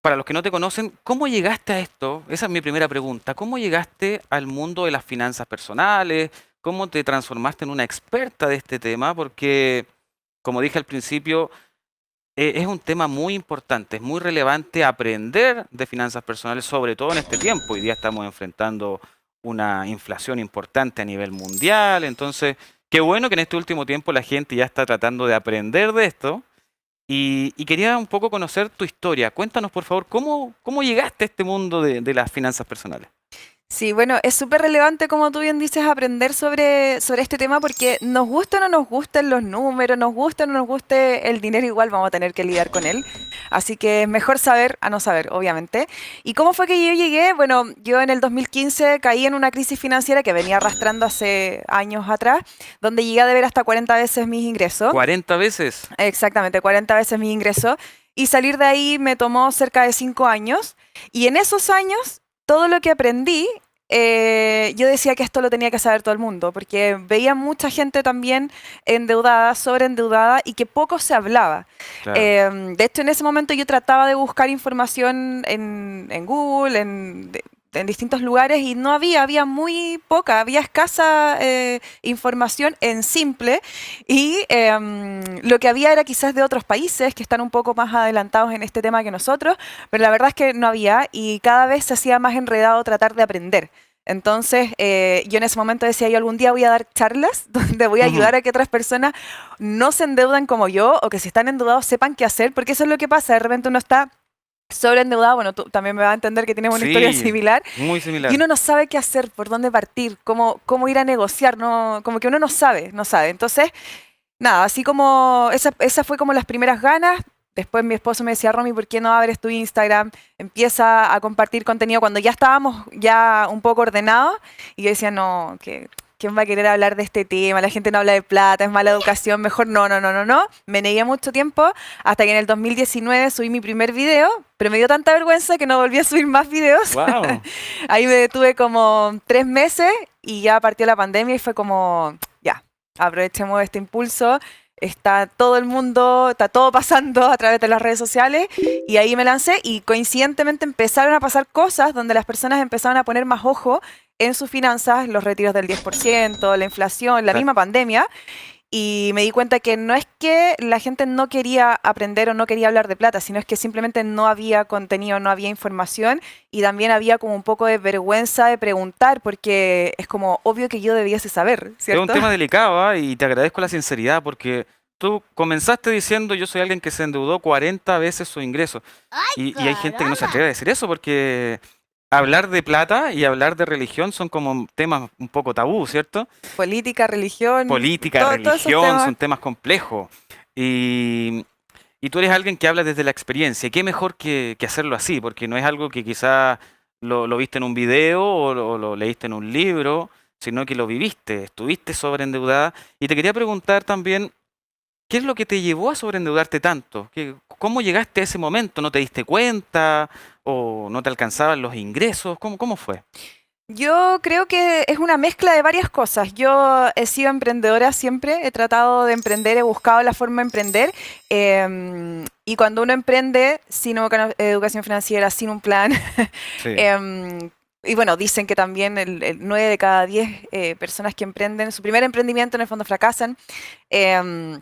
para los que no te conocen, ¿cómo llegaste a esto? Esa es mi primera pregunta. ¿Cómo llegaste al mundo de las finanzas personales? ¿Cómo te transformaste en una experta de este tema? Porque, como dije al principio, es un tema muy importante, es muy relevante aprender de finanzas personales, sobre todo en este tiempo. Hoy día estamos enfrentando una inflación importante a nivel mundial, entonces, qué bueno que en este último tiempo la gente ya está tratando de aprender de esto. Y quería un poco conocer tu historia. Cuéntanos, por favor, cómo llegaste a este mundo de las finanzas personales. Sí, bueno, es súper relevante, como tú bien dices, aprender sobre este tema porque nos gusta o no nos gustan los números, nos gusta o no nos guste el dinero, igual vamos a tener que lidiar con él. Así que es mejor saber a no saber, obviamente. ¿Y cómo fue que yo llegué? Bueno, yo en el 2015 caí en una crisis financiera que venía arrastrando hace años atrás, donde llegué a deber hasta 40 veces mis ingresos. 40 veces. Exactamente, 40 veces mis ingresos. Y salir de ahí me tomó cerca de 5 años. Y en esos años, todo lo que aprendí, yo decía que esto lo tenía que saber todo el mundo, porque veía mucha gente también endeudada, sobreendeudada, y que poco se hablaba. Claro. De hecho, en ese momento yo trataba de buscar información en Google, en distintos lugares, y no había muy poca, había escasa información en simple, y lo que había era quizás de otros países que están un poco más adelantados en este tema que nosotros, pero la verdad es que no había y cada vez se hacía más enredado tratar de aprender. Entonces, yo en ese momento decía, yo algún día voy a dar charlas donde voy a Ujú. ayudar a que otras personas no se endeuden como yo o que si están endeudados sepan qué hacer, porque eso es lo que pasa. De repente uno está sobreendeudado, bueno, tú también me vas a entender que tienes una historia Sí, similar, muy y similar. uno no sabe qué hacer, por dónde partir, cómo ir a negociar, no, como que uno no sabe, no sabe. Entonces, nada, así como esa fue como las primeras ganas. Después mi esposo me decía, Romy, ¿por qué no abres tu Instagram? Empieza a compartir contenido cuando ya estábamos ya un poco ordenados. Y yo decía, no, que ¿quién va a querer hablar de este tema? La gente no habla de plata, es mala educación, mejor no, no, no, no, no. Me negué mucho tiempo hasta que en el 2019 subí mi primer video, pero me dio tanta vergüenza que no volví a subir más videos. Wow. Ahí me detuve como 3 meses y ya partió la pandemia y fue como, ya, aprovechemos este impulso. Está todo el mundo, está todo pasando a través de las redes sociales y ahí me lancé y coincidentemente empezaron a pasar cosas donde las personas empezaron a poner más ojo en sus finanzas, los retiros del 10%, la inflación, la Claro. misma pandemia, y me di cuenta que no es que la gente no quería aprender o no quería hablar de plata, sino es que simplemente no había contenido, no había información y también había como un poco de vergüenza de preguntar porque es como obvio que yo debiese saber, Es un ¿cierto? tema delicado, ¿ah? Y te agradezco la sinceridad porque tú comenzaste diciendo yo soy alguien que se endeudó 40 veces su ingreso. ¡Ay, Y hay gente que no se atreve a caramba! decir eso porque hablar de plata y hablar de religión son como temas un poco tabú, ¿cierto? Política, religión, Política, todos esos religión, temas. son temas complejos. Y, y tú eres alguien que habla desde la experiencia. ¿Qué mejor que hacerlo así? Porque no es algo que quizá lo viste en un video o lo leíste en un libro, sino que lo viviste, estuviste sobreendeudada. Y te quería preguntar también, ¿qué es lo que te llevó a sobreendeudarte tanto? ¿Cómo llegaste a ese momento? ¿No te diste cuenta? ¿O no te alcanzaban los ingresos? ¿Cómo fue? Yo creo que es una mezcla de varias cosas. Yo he sido emprendedora siempre, he tratado de emprender, he buscado la forma de emprender. Y cuando uno emprende sin educación financiera, sin un plan, Sí. em, y bueno, dicen que también el 9 de cada 10 personas que emprenden su primer emprendimiento en el fondo fracasan. Em,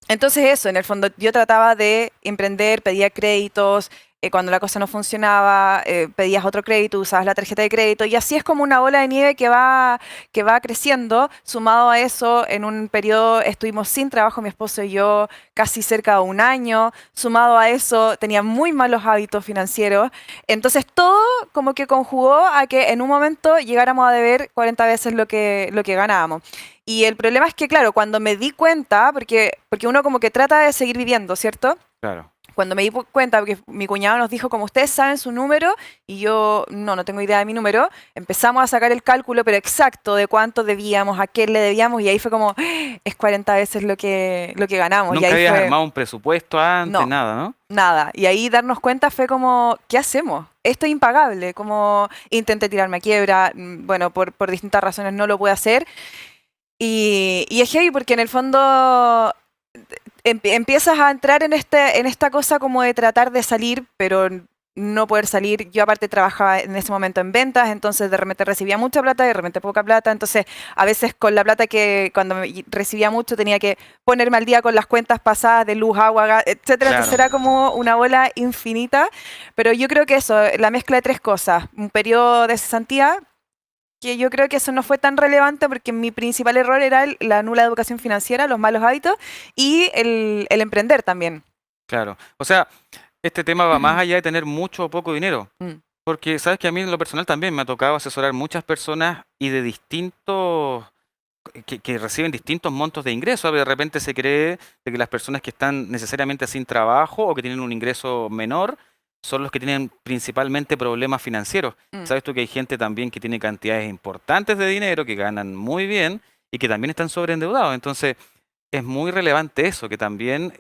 entonces eso, en el fondo yo trataba de emprender, pedía créditos, cuando la cosa no funcionaba, pedías otro crédito, usabas la tarjeta de crédito y así es como una bola de nieve que va creciendo. Sumado a eso, en un periodo estuvimos sin trabajo, mi esposo y yo, casi cerca de un año. Sumado a eso, tenía muy malos hábitos financieros. Entonces todo como que conjugó a que en un momento llegáramos a deber 40 veces lo que ganábamos. Y el problema es que, claro, cuando me di cuenta, porque uno como que trata de seguir viviendo, ¿cierto? Claro. Cuando me di cuenta, porque mi cuñado nos dijo, como ustedes saben su número, y yo no tengo idea de mi número, empezamos a sacar el cálculo, pero exacto, de cuánto debíamos, a qué le debíamos, y ahí fue como, es 40 veces lo que ganamos, y Nunca ahí habías fue, armado un presupuesto antes, no, nada, ¿no? nada. Y ahí darnos cuenta fue como, ¿qué hacemos? Esto es impagable, como intenté tirarme a quiebra, bueno, por distintas razones no lo pude hacer, y es heavy porque en el fondo empiezas a entrar en esta cosa como de tratar de salir, pero no poder salir. Yo aparte trabajaba en ese momento en ventas, entonces de repente recibía mucha plata y de repente poca plata. Entonces a veces con la plata que cuando recibía mucho tenía que ponerme al día con las cuentas pasadas de luz, agua, gas, etcétera. Entonces Claro, era como una bola infinita. Pero yo creo que eso, la mezcla de tres cosas. Un periodo de cesantía, que yo creo que eso no fue tan relevante porque mi principal error era la nula educación financiera, los malos hábitos y el emprender también. claro. O sea, este tema va más allá de tener mucho o poco dinero. Mm, Porque sabes que a mí en lo personal también me ha tocado asesorar muchas personas y de distintos, que reciben distintos montos de ingresos. De repente se cree de que las personas que están necesariamente sin trabajo o que tienen un ingreso menor son los que tienen principalmente problemas financieros. mm. Sabes tú que hay gente también que tiene cantidades importantes de dinero, que ganan muy bien y que también están sobreendeudados. Entonces es muy relevante eso, que también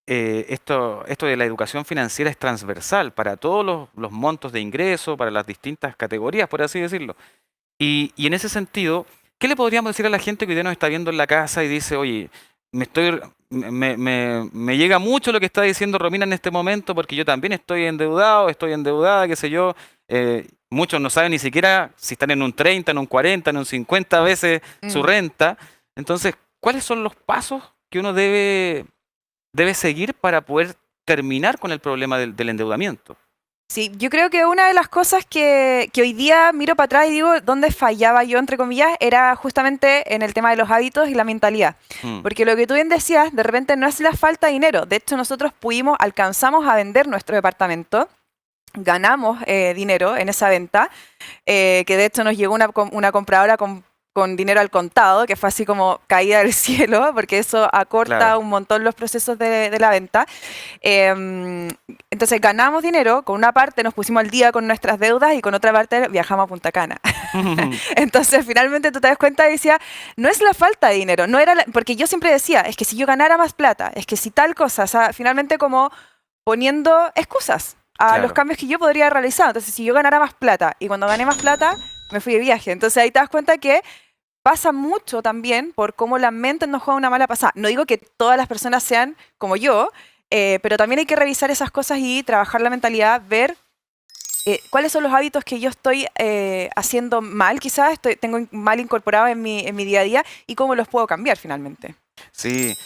esto de la educación financiera es transversal para todos los montos de ingreso, para las distintas categorías, por así decirlo. Y en ese sentido, ¿qué le podríamos decir a la gente que hoy día nos está viendo en la casa y dice, oye, me estoy, me llega mucho lo que está diciendo Romina en este momento porque yo también estoy endeudado, estoy endeudada, qué sé yo? Muchos no saben ni siquiera si están en un 30, en un 40, en un 50 veces su Mm. renta. Entonces, ¿cuáles son los pasos que uno debe seguir para poder terminar con el problema del endeudamiento? Sí, yo creo que una de las cosas que hoy día miro para atrás y digo, ¿dónde fallaba yo, entre comillas? Era justamente en el tema de los hábitos y la mentalidad. Mm, Porque lo que tú bien decías, de repente no es la falta de dinero. De hecho, nosotros alcanzamos a vender nuestro departamento, ganamos dinero en esa venta, que de hecho nos llegó una compradora con dinero al contado, que fue así como caída del cielo, porque eso acorta claro. un montón los procesos de la venta. Em, entonces ganamos dinero, con una parte nos pusimos al día con nuestras deudas y con otra parte viajamos a Punta Cana. Entonces finalmente tú te das cuenta y decía, no es la falta de dinero, no era porque yo siempre decía, es que si yo ganara más plata, es que si tal cosa, o sea, finalmente como poniendo excusas a los Claro. cambios que yo podría realizar. Entonces si yo ganara más plata y cuando gané más plata me fui de viaje. Entonces ahí te das cuenta que pasa mucho también por cómo la mente nos juega una mala pasada. No digo que todas las personas sean como yo, pero también hay que revisar esas cosas y trabajar la mentalidad, ver cuáles son los hábitos que yo estoy haciendo mal, quizás tengo mal incorporados en mi día a día y cómo los puedo cambiar finalmente. Sí,